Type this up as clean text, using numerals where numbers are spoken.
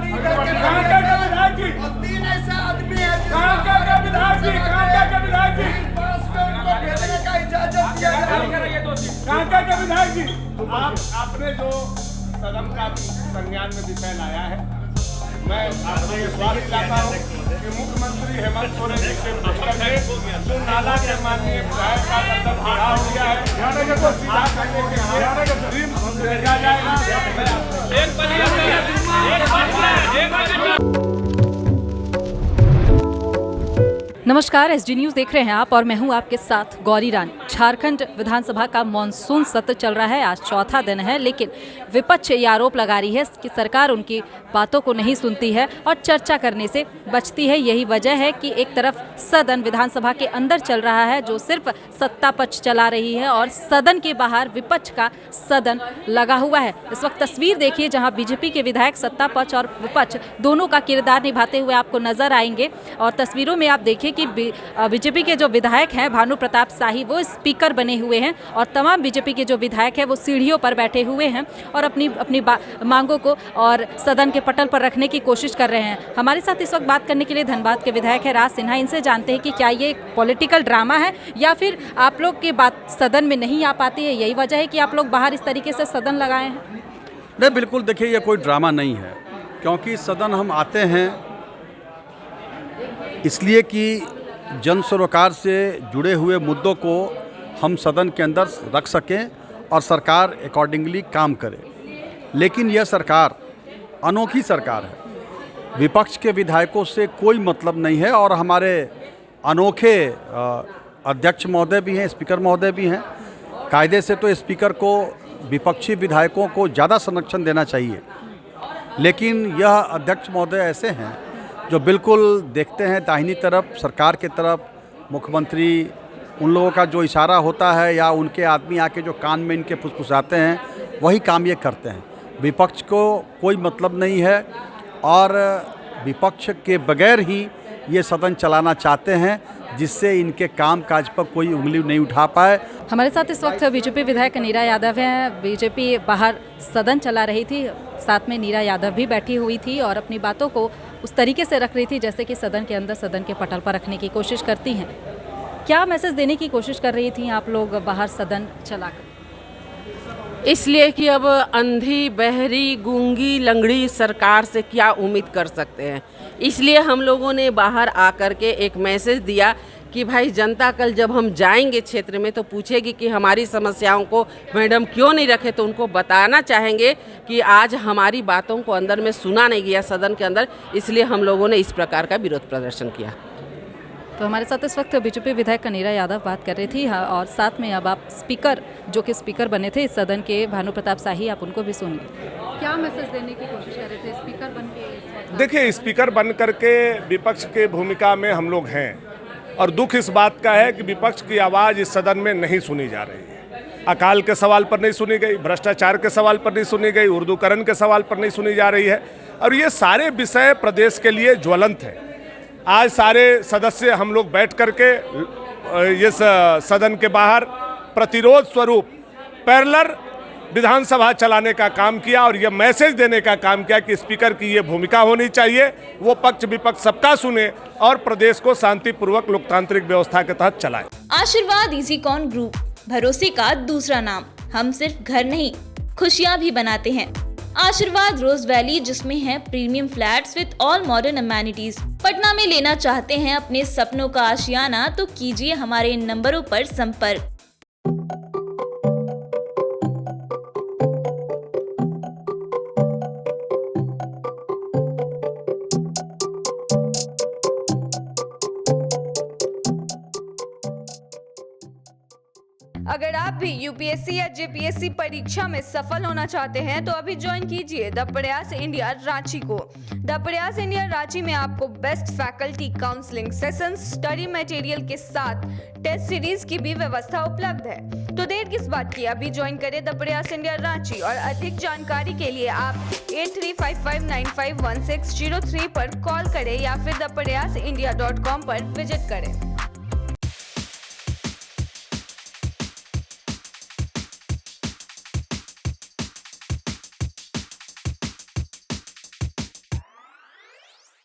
विधायक जी, 3 ऐसे आदमी है विधायक जी, भेजने का इजाजत दिया जाए। विधायक जी, आपने जो सदन का संज्ञान में विषय लाया है, मैं आपसे विश्वास दिलाता हूँ कि मुख्यमंत्री हेमंत सोरेन जी से जो नाला के माननीय विधायक का अंदर खड़ा हो गया है, उसको सीधा करने के लिए टीम भेजा जाएगा। नमस्कार, एसडी न्यूज़ देख रहे हैं आप और मैं हूं आपके साथ गौरी रानी। झारखंड विधानसभा का मॉनसून सत्र चल रहा है, आज चौथा दिन है, लेकिन विपक्ष ये आरोप लगा रही है कि सरकार उनकी बातों को नहीं सुनती है और चर्चा करने से बचती है। यही वजह है कि एक तरफ सदन विधानसभा के अंदर चल रहा है जो सिर्फ सत्ता पक्ष चला रही है और सदन के बाहर विपक्ष का सदन लगा हुआ है। इस वक्त तस्वीर देखिए जहां बीजेपी के विधायक सत्ता पक्ष और विपक्ष दोनों का किरदार निभाते हुए आपको नजर आएंगे। और तस्वीरों में आप देखिए कि बीजेपी के जो विधायक हैं भानु प्रताप शाही वो स्पीकर बने हुए हैं और तमाम बीजेपी के जो विधायक हैं वो सीढ़ियों पर बैठे हुए हैं और अपनी मांगों को और सदन के पटल पर रखने की कोशिश कर रहे हैं। हमारे साथ इस वक्त बात करने के लिए धनबाद के विधायक है राज सिन्हा। इनसे जानते हैं कि क्या ये पॉलिटिकल ड्रामा है या फिर आप लोग की बात सदन में नहीं आ पाती है, यही वजह है कि आप लोग बाहर इस तरीके से सदन लगाए हैं? नहीं, बिल्कुल देखिए ये कोई ड्रामा नहीं है, क्योंकि सदन हम आते हैं इसलिए कि जन सरोकार से जुड़े हुए मुद्दों को हम सदन के अंदर रख सकें और सरकार अकॉर्डिंगली काम करे। लेकिन यह सरकार अनोखी सरकार है, विपक्ष के विधायकों से कोई मतलब नहीं है और हमारे अनोखे अध्यक्ष महोदय भी हैं, स्पीकर महोदय भी हैं। कायदे से तो स्पीकर को विपक्षी विधायकों को ज़्यादा संरक्षण देना चाहिए, लेकिन यह अध्यक्ष महोदय ऐसे हैं जो बिल्कुल देखते हैं दाहिनी तरफ, सरकार के तरफ, मुख्यमंत्री उन लोगों का जो इशारा होता है या उनके आदमी आके जो कान में इनके फुसफुसाते हैं वही काम ये करते हैं। विपक्ष को कोई मतलब नहीं है और विपक्ष के बगैर ही ये सदन चलाना चाहते हैं, जिससे इनके काम काज पर कोई उंगली नहीं उठा पाए। हमारे साथ इस वक्त बीजेपी विधायक नीरा यादव हैं। बीजेपी बाहर सदन चला रही थी, साथ में नीरा यादव भी बैठी हुई थी और अपनी बातों को उस तरीके से रख रही थी जैसे कि सदन के अंदर सदन के पटल पर रखने की कोशिश करती हैं। क्या मैसेज देने की कोशिश कर रही थी आप लोग बाहर सदन चलाकर? इसलिए कि अब अंधी, बहरी, गूंगी, लंगड़ी सरकार से क्या उम्मीद कर सकते हैं, इसलिए हम लोगों ने बाहर आकर के एक मैसेज दिया कि भाई जनता कल जब हम जाएंगे क्षेत्र में तो पूछेगी कि हमारी समस्याओं को मैडम क्यों नहीं रखे, तो उनको बताना चाहेंगे कि आज हमारी बातों को अंदर में सुना नहीं गया सदन के अंदर, इसलिए हम लोगों ने इस प्रकार का विरोध प्रदर्शन किया। तो हमारे साथ इस वक्त बीजेपी विधायक नीरा यादव बात कर रही थी और साथ में अब आप स्पीकर जो कि स्पीकर बने थे इस सदन के भानु प्रताप शाही, आप उनको भी सुनिए। क्या मैसेज देने की कोशिश कर रहे थे स्पीकर बन के? देखिए, स्पीकर बन करके विपक्ष के भूमिका में हम लोग हैं और दुख इस बात का है कि विपक्ष की आवाज़ इस सदन में नहीं सुनी जा रही है। अकाल के सवाल पर नहीं सुनी गई, भ्रष्टाचार के सवाल पर नहीं सुनी गई, उर्दूकरण के सवाल पर नहीं सुनी जा रही है और ये सारे विषय प्रदेश के लिए ज्वलंत है। आज सारे सदस्य हम लोग बैठ करके इस सदन के बाहर प्रतिरोध स्वरूप पैरेलल विधानसभा चलाने का काम किया और यह मैसेज देने का काम किया कि स्पीकर की ये भूमिका होनी चाहिए, वो पक्ष विपक्ष सबका सुने और प्रदेश को शांतिपूर्वक लोकतांत्रिक व्यवस्था के तहत चलाए। आशीर्वाद इजीकॉन ग्रुप, भरोसे का दूसरा नाम। हम सिर्फ घर नहीं, खुशियाँ भी बनाते हैं। आशीर्वाद रोज वैली, जिसमें है premium flats with all modern amenities. Patna में लेना चाहते हैं अपने सपनों का आशियाना, तो कीजिए हमारे इन नंबरों पर संपर्क। अगर आप भी यूपीएससी या जेपीएससी परीक्षा में सफल होना चाहते हैं तो अभी ज्वाइन कीजिए द प्रयास इंडिया रांची को। द प्रयास इंडिया रांची में आपको best faculty, counselling sessions, study material के साथ टेस्ट सीरीज की भी व्यवस्था उपलब्ध है। तो देर किस बात की, अभी ज्वाइन करें द प्रयास इंडिया रांची और अधिक जानकारी के लिए आप 8355951603 पर कॉल करें या फिर thepryasindia.com पर विजिट करें।